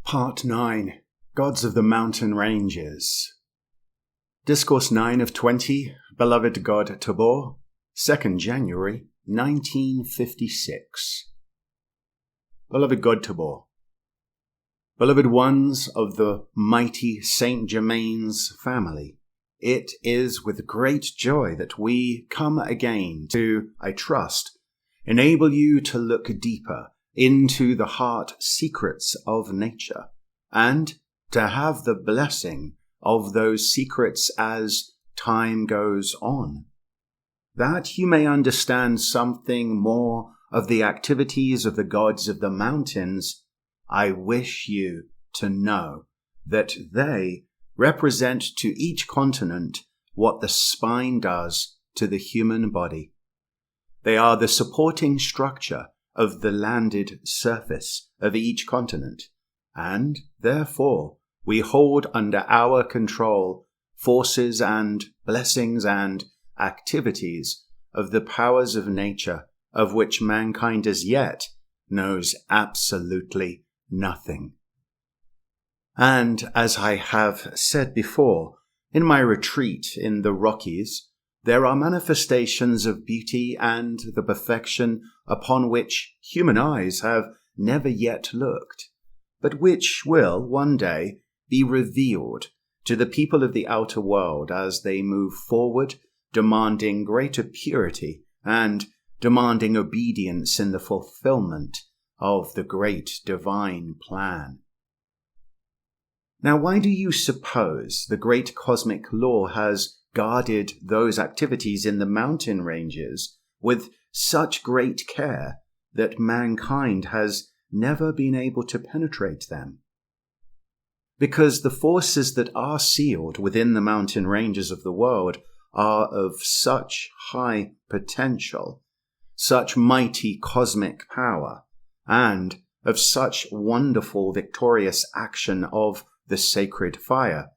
Part 9. Gods of the Mountain Ranges. Discourse 9 of 20, Beloved God Tabor, 2nd January, 1956. Beloved God Tabor, beloved ones of the mighty Saint Germain's family, it is with great joy that we come again to, I trust, enable you to look deeper into the heart secrets of nature, and to have the blessing of those secrets as time goes on, that you may understand something more of the activities of the gods of the mountains. I wish you to know that they represent to each continent what the spine does to the human body. They are the supporting structure of the landed surface of each continent, and therefore we hold under our control forces and blessings and activities of the powers of nature of which mankind as yet knows absolutely nothing. And as I have said before, in my retreat in the Rockies, there are manifestations of beauty and the perfection upon which human eyes have never yet looked, but which will one day be revealed to the people of the outer world as they move forward, demanding greater purity and demanding obedience in the fulfillment of the great divine plan. Now, why do you suppose the great cosmic law has guarded those activities in the mountain ranges with such great care that mankind has never been able to penetrate them? Because the forces that are sealed within the mountain ranges of the world are of such high potential, such mighty cosmic power, and of such wonderful victorious action of the sacred fire,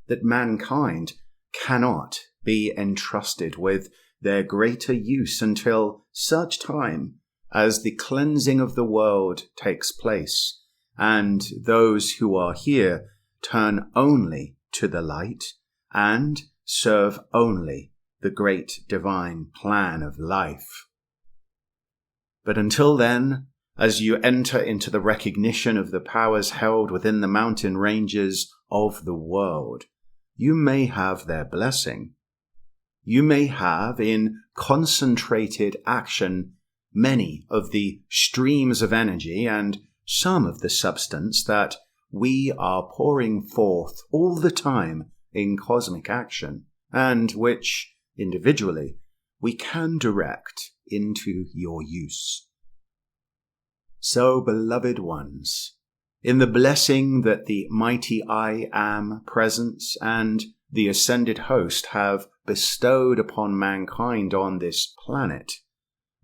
that mankind cannot be entrusted with their greater use until such time as the cleansing of the world takes place, and those who are here turn only to the light and serve only the great divine plan of life. But until then, as you enter into the recognition of the powers held within the mountain ranges of the world, you may have their blessing. You may have in concentrated action many of the streams of energy and some of the substance that we are pouring forth all the time in cosmic action, and which, individually, we can direct into your use. So, beloved ones, in the blessing that the mighty I Am presence and the ascended host have bestowed upon mankind on this planet,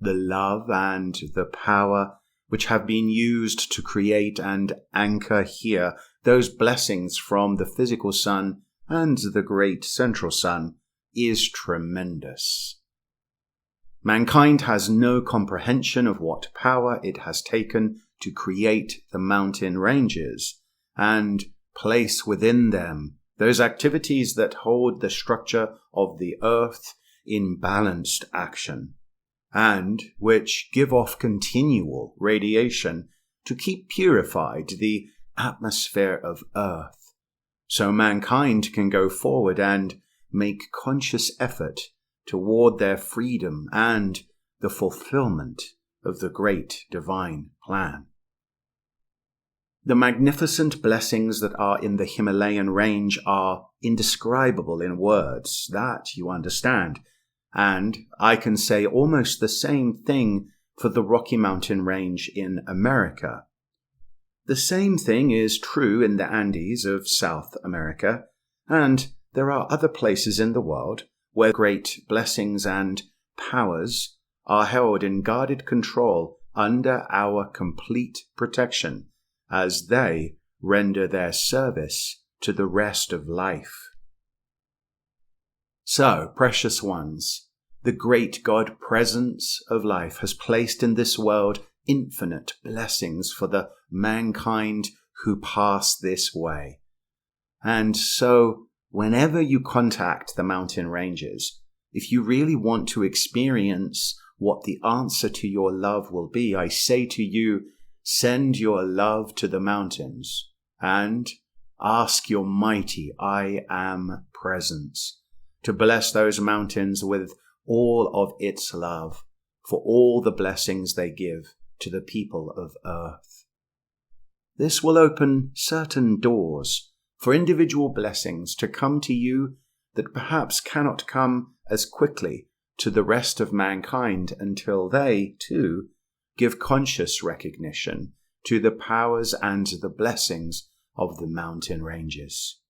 the love and the power which have been used to create and anchor here those blessings from the physical sun and the great central sun is tremendous. Mankind has no comprehension of what power it has taken to create the mountain ranges and place within them those activities that hold the structure of the earth in balanced action, and which give off continual radiation to keep purified the atmosphere of earth, so mankind can go forward and make conscious effort toward their freedom and the fulfillment of the great divine plan. The magnificent blessings that are in the Himalayan range are indescribable in words that you understand, and I can say almost the same thing for the Rocky Mountain Range in America. The same thing is true in the Andes of South America, and there are other places in the world where great blessings and powers are held in guarded control under our complete protection as they render their service to the rest of life. So, precious ones, the great God presence of life has placed in this world infinite blessings for the mankind who pass this way. And so, whenever you contact the mountain ranges, if you really want to experience what the answer to your love will be, I say to you, send your love to the mountains and ask your mighty I Am presence to bless those mountains with all of its love for all the blessings they give to the people of earth. This will open certain doors for individual blessings to come to you that perhaps cannot come as quickly to the rest of mankind until they, too, give conscious recognition to the powers and the blessings of the mountain ranges.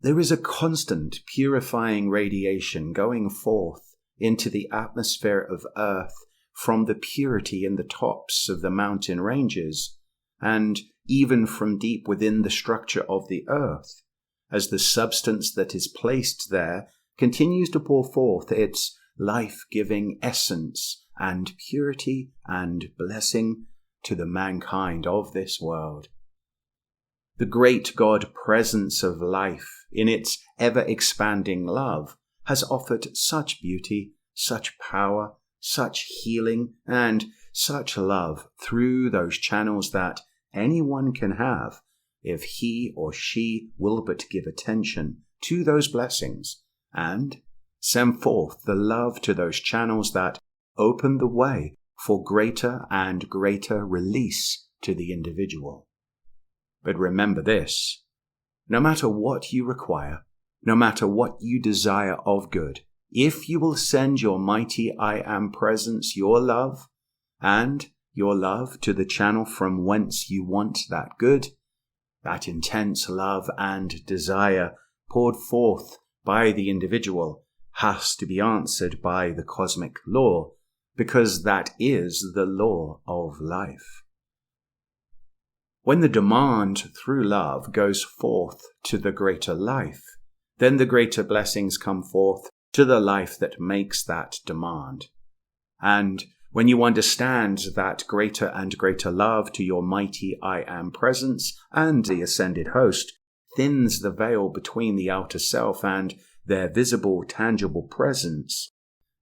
There is a constant purifying radiation going forth into the atmosphere of earth from the purity in the tops of the mountain ranges, and even from deep within the structure of the earth, as the substance that is placed there continues to pour forth its life-giving essence and purity and blessing to the mankind of this world. The great God presence of life, in its ever-expanding love, has offered such beauty, such power, such healing, and such love through those channels that anyone can have if he or she will but give attention to those blessings and send forth the love to those channels that open the way for greater and greater release to the individual. But remember this, no matter what you require, no matter what you desire of good, if you will send your mighty I Am presence, your love, and your love to the channel from whence you want that good, that intense love and desire poured forth by the individual has to be answered by the cosmic law, because that is the law of life. When the demand through love goes forth to the greater life, then the greater blessings come forth to the life that makes that demand. And when you understand that greater and greater love to your mighty I Am presence and the ascended host thins the veil between the outer self and their visible, tangible presence,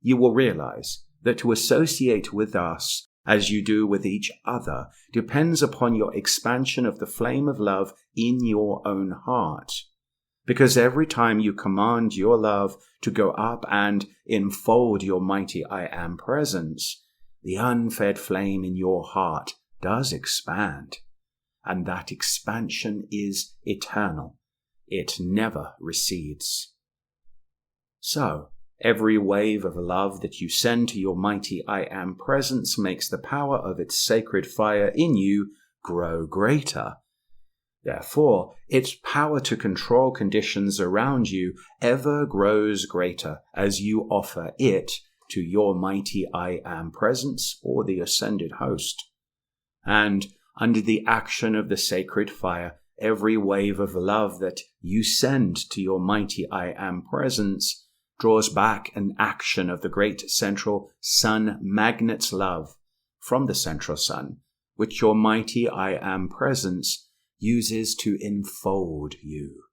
you will realize that to associate with us as you do with each other depends upon your expansion of the flame of love in your own heart. Because every time you command your love to go up and enfold your mighty I Am presence, the unfed flame in your heart does expand. And that expansion is eternal. It never recedes. So, every wave of love that you send to your mighty I Am presence makes the power of its sacred fire in you grow greater. Therefore, its power to control conditions around you ever grows greater as you offer it to your mighty I Am presence or the ascended host. And under the action of the sacred fire, every wave of love that you send to your mighty I Am presence draws back an action of the great central sun magnet's love from the central sun, which your mighty I Am presence uses to enfold you.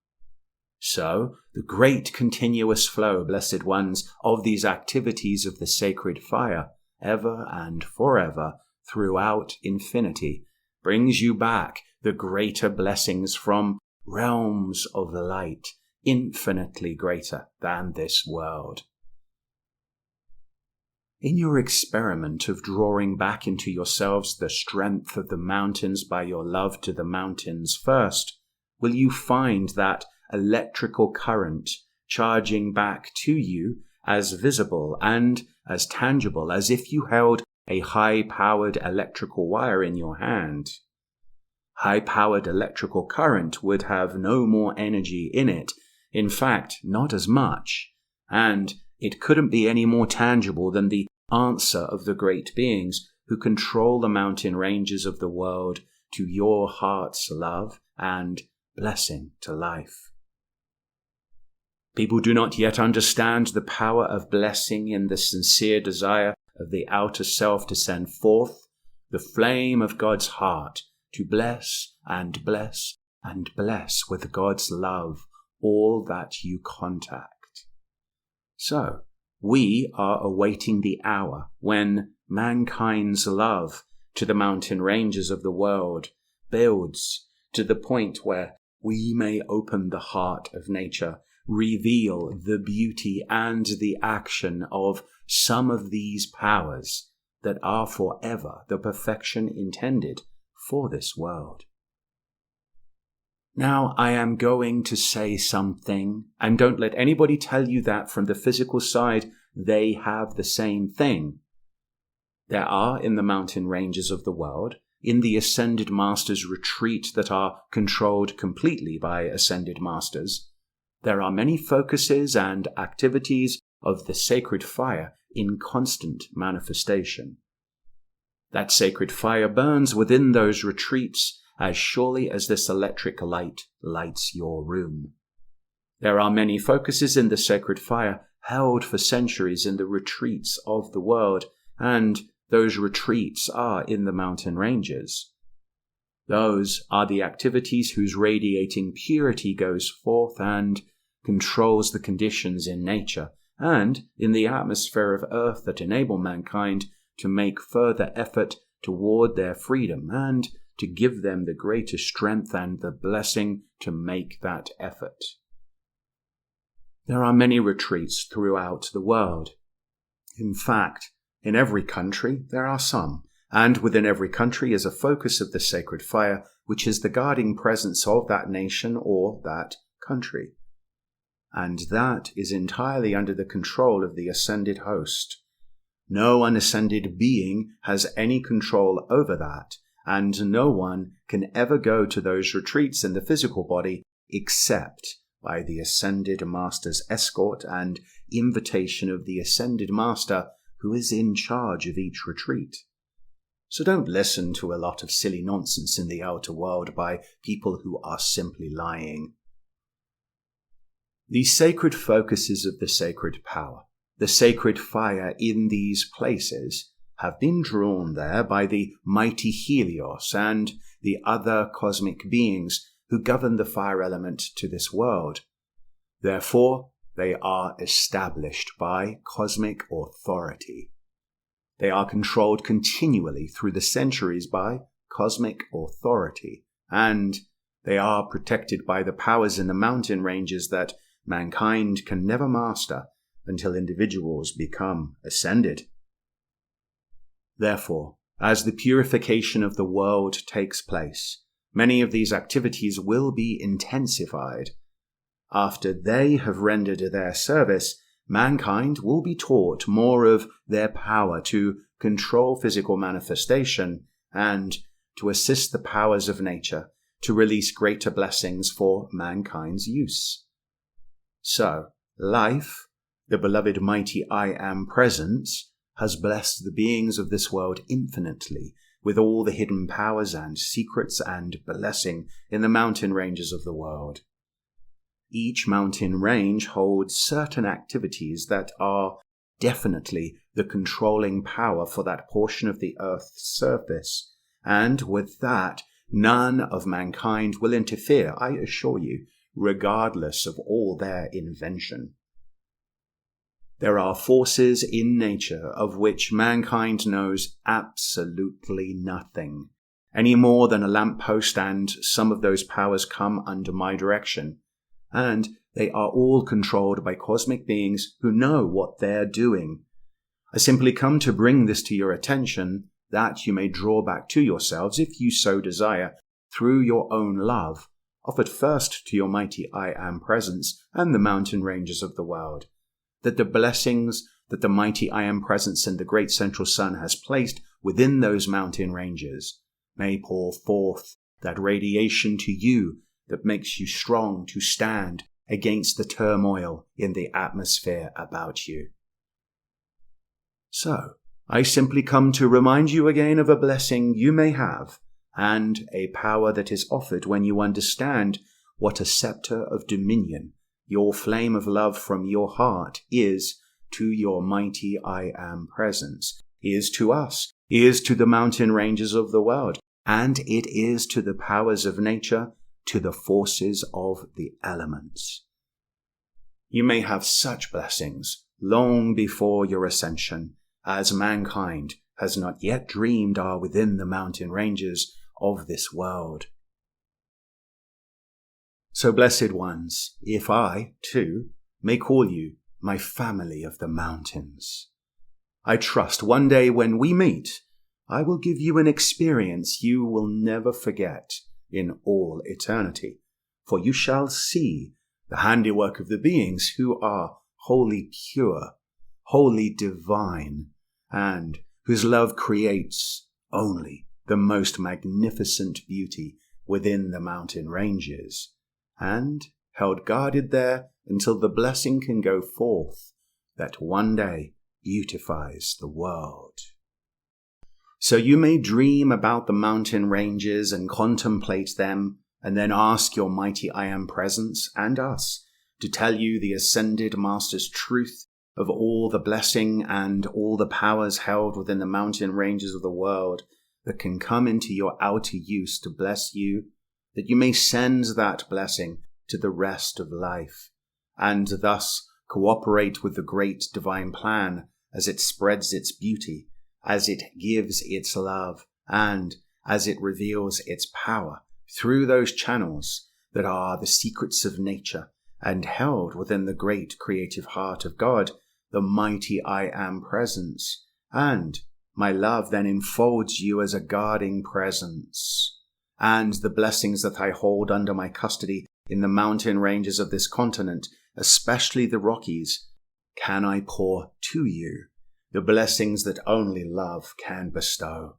So, the great continuous flow, blessed ones, of these activities of the sacred fire, ever and forever, throughout infinity, brings you back the greater blessings from realms of light, infinitely greater than this world. In your experiment of drawing back into yourselves the strength of the mountains by your love to the mountains first, will you find that electrical current charging back to you as visible and as tangible as if you held a high-powered electrical wire in your hand. High-powered electrical current would have no more energy in it, in fact, not as much, and it couldn't be any more tangible than the answer of the great beings who control the mountain ranges of the world to your heart's love and blessing to life. People do not yet understand the power of blessing in the sincere desire of the outer self to send forth the flame of God's heart to bless and bless and bless with God's love all that you contact. So, we are awaiting the hour when mankind's love to the mountain ranges of the world builds to the point where we may open the heart of nature, reveal the beauty and the action of some of these powers that are forever the perfection intended for this world. Now I am going to say something, and don't let anybody tell you that from the physical side they have the same thing. There are in the mountain ranges of the world, in the ascended masters' retreat that are controlled completely by ascended masters, there are many focuses and activities of the sacred fire in constant manifestation. That sacred fire burns within those retreats as surely as this electric light lights your room. There are many focuses in the sacred fire held for centuries in the retreats of the world, and those retreats are in the mountain ranges. Those are the activities whose radiating purity goes forth and controls the conditions in nature and in the atmosphere of earth that enable mankind to make further effort toward their freedom and to give them the greater strength and the blessing to make that effort. There are many retreats throughout the world. In fact, in every country there are some, and within every country is a focus of the sacred fire, which is the guarding presence of that nation or that country. And that is entirely under the control of the ascended host. No unascended being has any control over that, and no one can ever go to those retreats in the physical body except by the ascended master's escort and invitation of the ascended master who is in charge of each retreat. So don't listen to a lot of silly nonsense in the outer world by people who are simply lying. The sacred focuses of the sacred power, the sacred fire in these places, have been drawn there by the mighty Helios and the other cosmic beings who govern the fire element to this world. Therefore, they are established by cosmic authority. They are controlled continually through the centuries by cosmic authority, and they are protected by the powers in the mountain ranges that mankind can never master until individuals become ascended. Therefore, as the purification of the world takes place, many of these activities will be intensified. After they have rendered their service, mankind will be taught more of their power to control physical manifestation and to assist the powers of nature to release greater blessings for mankind's use. So, life, the beloved mighty I Am Presence, has blessed the beings of this world infinitely with all the hidden powers and secrets and blessing in the mountain ranges of the world. Each mountain range holds certain activities that are definitely the controlling power for that portion of the earth's surface, and with that, none of mankind will interfere, I assure you, regardless of all their invention. There are forces in nature of which mankind knows absolutely nothing, any more than a lamppost, and some of those powers come under my direction, and they are all controlled by cosmic beings who know what they're doing. I simply come to bring this to your attention, that you may draw back to yourselves, if you so desire, through your own love, offered first to your mighty I Am Presence and the mountain ranges of the world, that the blessings that the mighty I Am Presence and the great central sun has placed within those mountain ranges may pour forth that radiation to you that makes you strong to stand against the turmoil in the atmosphere about you. So, I simply come to remind you again of a blessing you may have, and a power that is offered when you understand what a scepter of dominion your flame of love from your heart is to your mighty I Am Presence, is to us, is to the mountain ranges of the world, and it is to the powers of nature, to the forces of the elements. You may have such blessings long before your ascension as mankind has not yet dreamed are within the mountain ranges of this world. So, blessed ones, if I, too, may call you my family of the mountains, I trust one day when we meet, I will give you an experience you will never forget in all eternity, for you shall see the handiwork of the beings who are wholly pure, wholly divine, and whose love creates only the most magnificent beauty within the mountain ranges, and held guarded there until the blessing can go forth that one day beautifies the world. So you may dream about the mountain ranges and contemplate them, and then ask your mighty I Am Presence and us to tell you the ascended Master's truth of all the blessing and all the powers held within the mountain ranges of the world that can come into your outer use to bless you, that you may send that blessing to the rest of life, and thus cooperate with the great divine plan as it spreads its beauty, as it gives its love, and as it reveals its power through those channels that are the secrets of nature and held within the great creative heart of God, the mighty I Am Presence, and my love then enfolds you as a guarding presence, and the blessings that I hold under my custody in the mountain ranges of this continent, especially the Rockies, can I pour to you, the blessings that only love can bestow.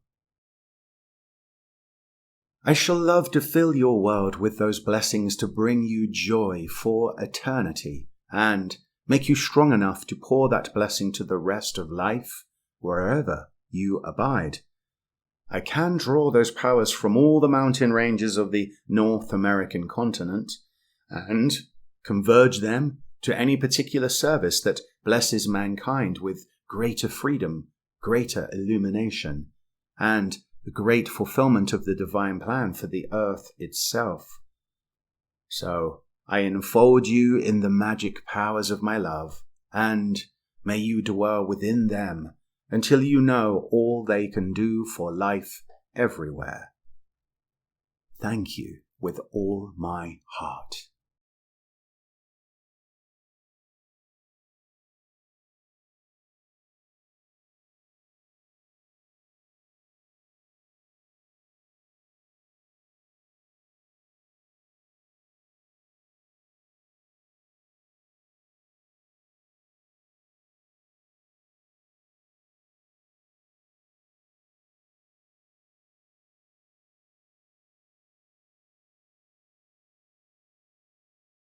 I shall love to fill your world with those blessings to bring you joy for eternity, and make you strong enough to pour that blessing to the rest of life, wherever you abide. I can draw those powers from all the mountain ranges of the North American continent, and converge them to any particular service that blesses mankind with greater freedom, greater illumination, and the great fulfillment of the divine plan for the earth itself. So I enfold you in the magic powers of my love, and may you dwell within them until you know all they can do for life everywhere. Thank you with all my heart.